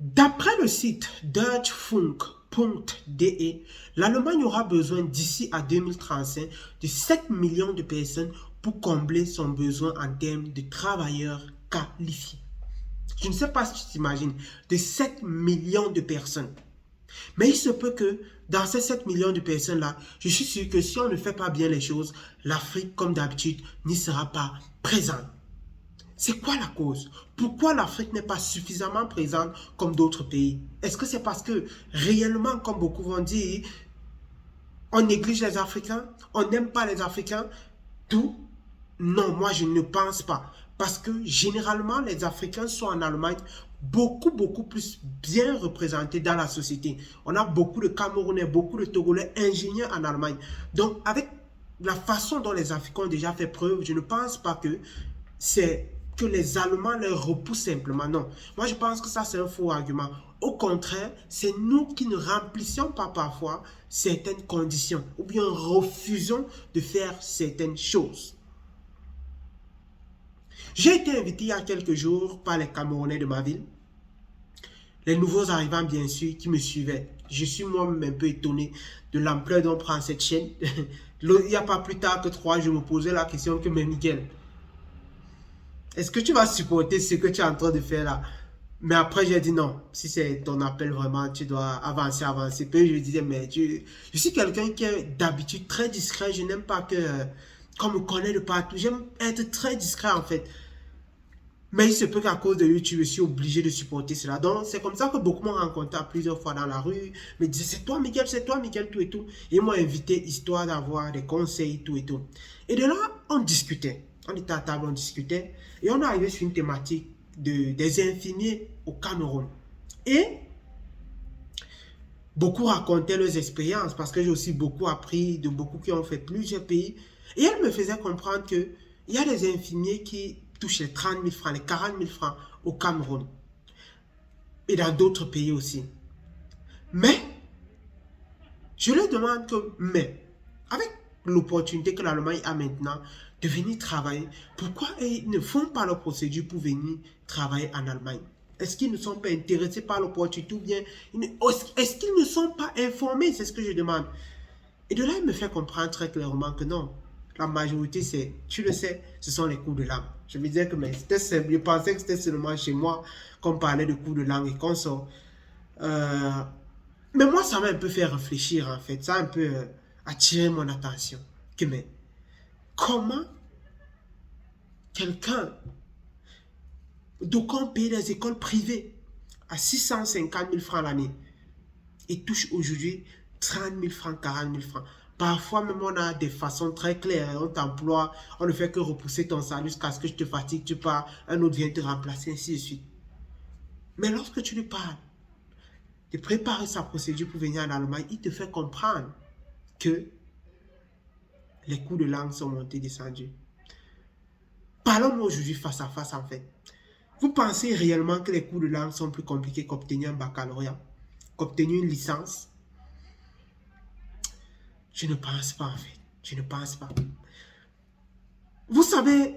D'après le site deutschfunk.de, l'Allemagne aura besoin d'ici à 2035 de 7 millions de personnes pour combler son besoin en termes de travailleurs qualifiés. Je ne sais pas si tu t'imagines, de 7 millions de personnes. Mais il se peut que dans ces 7 millions de personnes-là, je suis sûr que si on ne fait pas bien les choses, l'Afrique, comme d'habitude, n'y sera pas présente. C'est quoi la cause? Pourquoi l'Afrique n'est pas suffisamment présente comme d'autres pays? Est-ce que c'est parce que réellement, comme beaucoup vont dire, on néglige les Africains? On n'aime pas les Africains? Tout? Non, moi je ne pense pas. Parce que généralement, les Africains sont en Allemagne beaucoup plus bien représentés dans la société. On a beaucoup de Camerounais, beaucoup de Togolais ingénieurs en Allemagne. Donc, avec la façon dont les Africains ont déjà fait preuve, je ne pense pas que c'est que les Allemands les repoussent simplement. Non. Moi, je pense que ça, c'est un faux argument. Au contraire, c'est nous qui ne remplissions pas parfois certaines conditions ou bien refusons de faire certaines choses. J'ai été invité il y a quelques jours par les Camerounais de ma ville. Les nouveaux arrivants, bien sûr, qui me suivaient. Je suis moi-même un peu étonné de l'ampleur dont prend cette chaîne. Il n'y a pas plus tard que 3 jours, je me posais la question que, mais Miguel, est-ce que tu vas supporter ce que tu es en train de faire là? Mais après, j'ai dit non. Si c'est ton appel vraiment, tu dois avancer. Puis je disais, mais je suis quelqu'un qui est d'habitude très discret. Je n'aime pas qu'on me connaisse de partout. J'aime être très discret en fait. Mais il se peut qu'à cause de YouTube, je suis obligé de supporter cela. Donc, c'est comme ça que beaucoup m'ont rencontré plusieurs fois dans la rue. Me disaient, c'est toi, Miguel, tout et tout. Et ils m'ont invité histoire d'avoir des conseils, tout et tout. Et de là, on discutait. On était à table, on discutait. Et on est arrivé sur une thématique des infirmiers au Cameroun. Et beaucoup racontaient leurs expériences parce que j'ai aussi beaucoup appris de beaucoup qui ont fait plusieurs pays. Et elle me faisait comprendre qu'il y a des infirmiers qui touchent les 30 000 francs, les 40 000 francs au Cameroun et dans d'autres pays aussi. Mais, je leur demande que, mais, avec l'opportunité que l'Allemagne a maintenant de venir travailler, pourquoi ils ne font pas leur procédure pour venir travailler en Allemagne? Est-ce qu'ils ne sont pas intéressés par l'opportunité ou bien est-ce qu'ils ne sont pas informés? C'est ce que je demande. Et de là, il me fait comprendre très clairement que non. La majorité, c'est, tu le sais, ce sont les coups de langue. Je me disais que mais c'était simple. Je pensais que c'était seulement chez moi qu'on parlait de coups de langue et qu'on sort. Mais moi, ça m'a un peu fait réfléchir en fait. Ça a un peu attiré mon attention. Que mais, comment quelqu'un d'aucun paye des écoles privées à 650 000 francs l'année et touche aujourd'hui 30 000 francs, 40 000 francs. Parfois même on a des façons très claires. On t'emploie, on ne fait que repousser ton salaire jusqu'à ce que je te fatigue, tu pars, un autre vient te remplacer, ainsi de suite. Mais lorsque tu lui parles de préparer sa procédure pour venir en Allemagne, il te fait comprendre que les coûts de langue sont montés, descendus. Parlons-nous aujourd'hui face à face en fait. Vous pensez réellement que les cours de langue sont plus compliqués qu'obtenir un baccalauréat, qu'obtenir une licence? Je ne pense pas en fait. Je ne pense pas. Vous savez,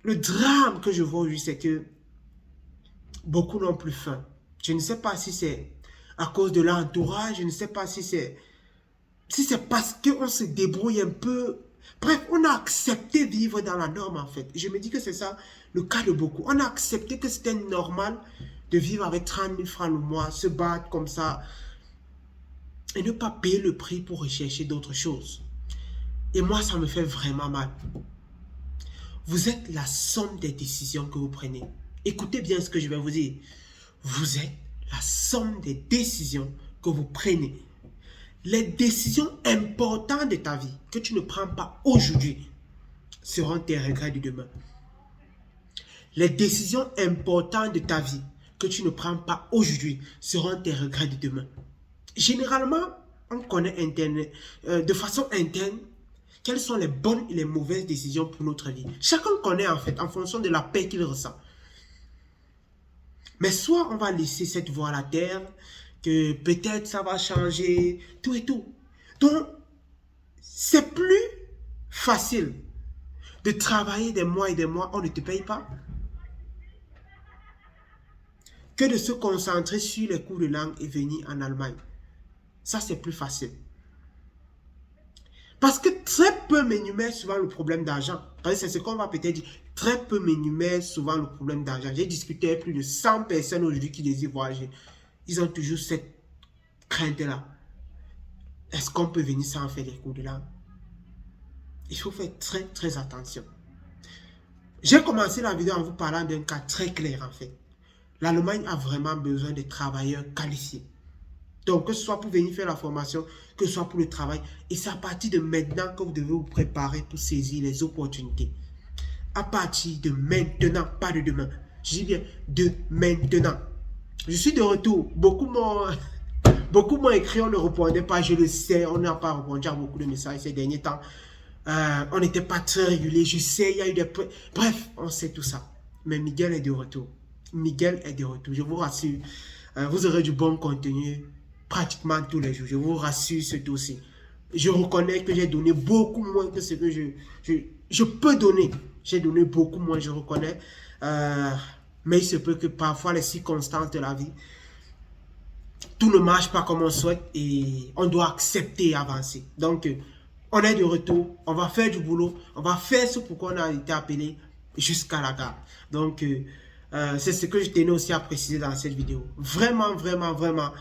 le drame que je vois aujourd'hui, c'est que beaucoup n'ont plus faim. Je ne sais pas si c'est à cause de l'entourage, je ne sais pas si c'est parce qu'on se débrouille un peu. Bref, on a accepté vivre dans la norme en fait. Je me dis que c'est ça le cas de beaucoup. On a accepté que c'était normal de vivre avec 30 000 francs le mois, se battre comme ça et ne pas payer le prix pour rechercher d'autres choses. Et moi, ça me fait vraiment mal. Vous êtes la somme des décisions que vous prenez. Écoutez bien ce que je vais vous dire. Vous êtes la somme des décisions que vous prenez. Les décisions importantes de ta vie que tu ne prends pas aujourd'hui seront tes regrets de demain. Les décisions importantes de ta vie que tu ne prends pas aujourd'hui seront tes regrets de demain. Généralement, on connaît de façon interne quelles sont les bonnes et les mauvaises décisions pour notre vie. Chacun connaît en fait en fonction de la paix qu'il ressent. Mais soit on va laisser cette voie à la terre, que peut-être ça va changer, tout et tout. Donc, c'est plus facile de travailler des mois et des mois, on ne te paye pas, que de se concentrer sur les cours de langue et venir en Allemagne. Ça, c'est plus facile. Parce que très peu m'énumèrent souvent le problème d'argent. C'est ce qu'on va peut-être dire. Très peu m'énumèrent souvent le problème d'argent. J'ai discuté avec plus de 100 personnes aujourd'hui qui désirent voyager. Ils ont toujours cette crainte-là. Est-ce qu'on peut venir sans faire des cours de langue? Il faut faire très, très attention. J'ai commencé la vidéo en vous parlant d'un cas très clair en fait. L'Allemagne a vraiment besoin de travailleurs qualifiés. Donc, que ce soit pour venir faire la formation, que ce soit pour le travail. Et c'est à partir de maintenant que vous devez vous préparer pour saisir les opportunités. À partir de maintenant, pas de demain. Je dis bien de maintenant. Je suis de retour. Beaucoup m'ont écrit, on ne répondait pas, je le sais. On n'a pas répondu à beaucoup de messages ces derniers temps. On n'était pas très régulier. Je sais, il y a eu des... Bref, on sait tout ça. Mais Miguel est de retour. Miguel est de retour. Je vous rassure. Vous aurez du bon contenu pratiquement tous les jours. Je vous rassure ce dossier. Je reconnais que j'ai donné beaucoup moins que ce que je peux donner. J'ai donné beaucoup moins, je reconnais. Mais il se peut que parfois les circonstances de la vie, tout ne marche pas comme on souhaite et on doit accepter et avancer. Donc, on est de retour. On va faire du boulot. On va faire ce pourquoi on a été appelé jusqu'à la gare. Donc, c'est ce que je tenais aussi à préciser dans cette vidéo. Vraiment, vraiment, vraiment.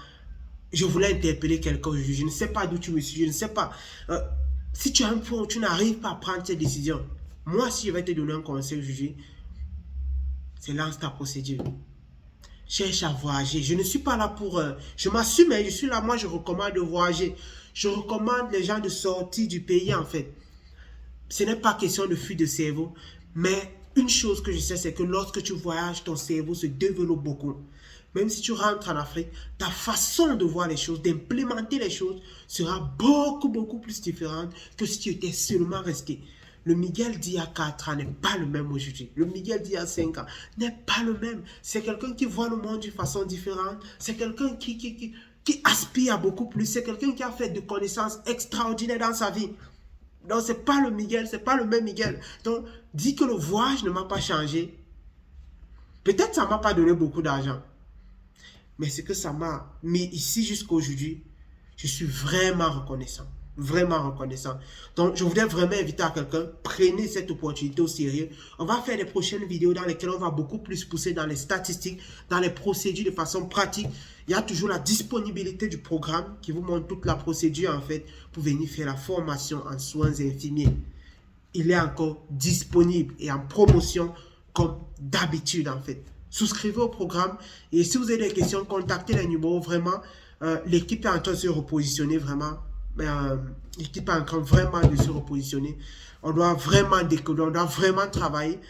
Je voulais interpeller quelqu'un aujourd'hui. Je ne sais pas d'où tu me suis. Je ne sais pas. Si tu as un point où tu n'arrives pas à prendre cette décision, moi, si je vais te donner un conseil aujourd'hui, c'est lance ta procédure. Cherche à voyager. Je ne suis pas là pour... je m'assume, mais je suis là. Moi, je recommande de voyager. Je recommande les gens de sortir du pays, en fait. Ce n'est pas question de fuite de cerveau. Mais une chose que je sais, c'est que lorsque tu voyages, ton cerveau se développe beaucoup. Même si tu rentres en Afrique, ta façon de voir les choses, d'implémenter les choses sera beaucoup, beaucoup plus différente que si tu étais seulement resté. Le Miguel d'il y a 4 ans n'est pas le même aujourd'hui. Le Miguel d'il y a 5 ans n'est pas le même. C'est quelqu'un qui voit le monde d'une façon différente. C'est quelqu'un qui aspire à beaucoup plus. C'est quelqu'un qui a fait de connaissances extraordinaires dans sa vie. Donc, ce n'est pas le Miguel, ce n'est pas le même Miguel. Donc, dis que le voyage ne m'a pas changé. Peut-être que ça ne m'a pas donné beaucoup d'argent. Mais ce que ça m'a mis ici jusqu'à aujourd'hui, je suis vraiment reconnaissant. Vraiment reconnaissant. Donc, je voudrais vraiment inviter à quelqu'un, prenez cette opportunité au sérieux. On va faire des prochaines vidéos dans lesquelles on va beaucoup plus pousser dans les statistiques, dans les procédures de façon pratique. Il y a toujours la disponibilité du programme qui vous montre toute la procédure en fait pour venir faire la formation en soins infirmiers. Il est encore disponible et en promotion comme d'habitude en fait. Souscrivez au programme et si vous avez des questions, contactez les numéros vraiment. L'équipe est en train de se repositionner vraiment. L'équipe est en train vraiment de se repositionner. On doit vraiment décoller, on doit vraiment travailler.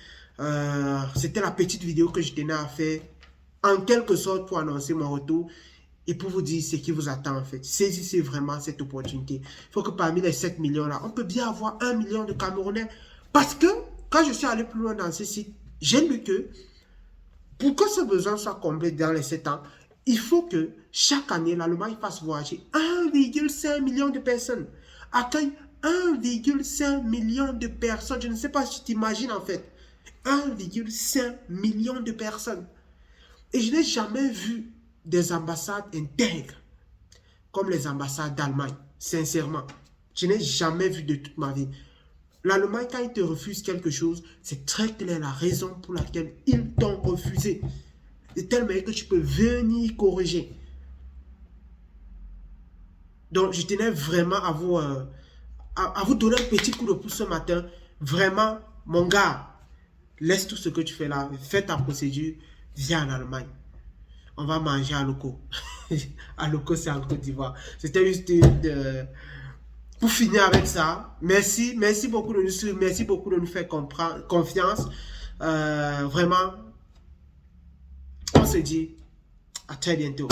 C'était la petite vidéo que je tenais à faire en quelque sorte pour annoncer mon retour et pour vous dire ce qui vous attend en fait. Saisissez vraiment cette opportunité. Il faut que parmi les 7 millions là, on peut bien avoir 1 million de Camerounais. Parce que quand je suis allé plus loin dans ce site, j'ai lu que pour que ce besoin soit comblé dans les 7 ans, il faut que chaque année, l'Allemagne fasse voyager 1,5 million de personnes. Accueille 1,5 million de personnes. Je ne sais pas si tu t'imagines en fait. 1,5 million de personnes. Et je n'ai jamais vu des ambassades intègres comme les ambassades d'Allemagne. Sincèrement. Je n'ai jamais vu de toute ma vie. L'Allemagne, quand ils te refusent quelque chose, c'est très clair la raison pour laquelle ils t'ont refusé. De telle manière que tu peux venir corriger. Donc, je tenais vraiment à vous donner un petit coup de pouce ce matin. Vraiment, mon gars, laisse tout ce que tu fais là. Fais ta procédure. Viens en Allemagne. On va manger à Loko. À Loko, c'est en Côte d'Ivoire. C'était juste pour finir avec ça. Merci beaucoup de nous suivre. Merci beaucoup de nous faire confiance. Vraiment, on se dit à très bientôt.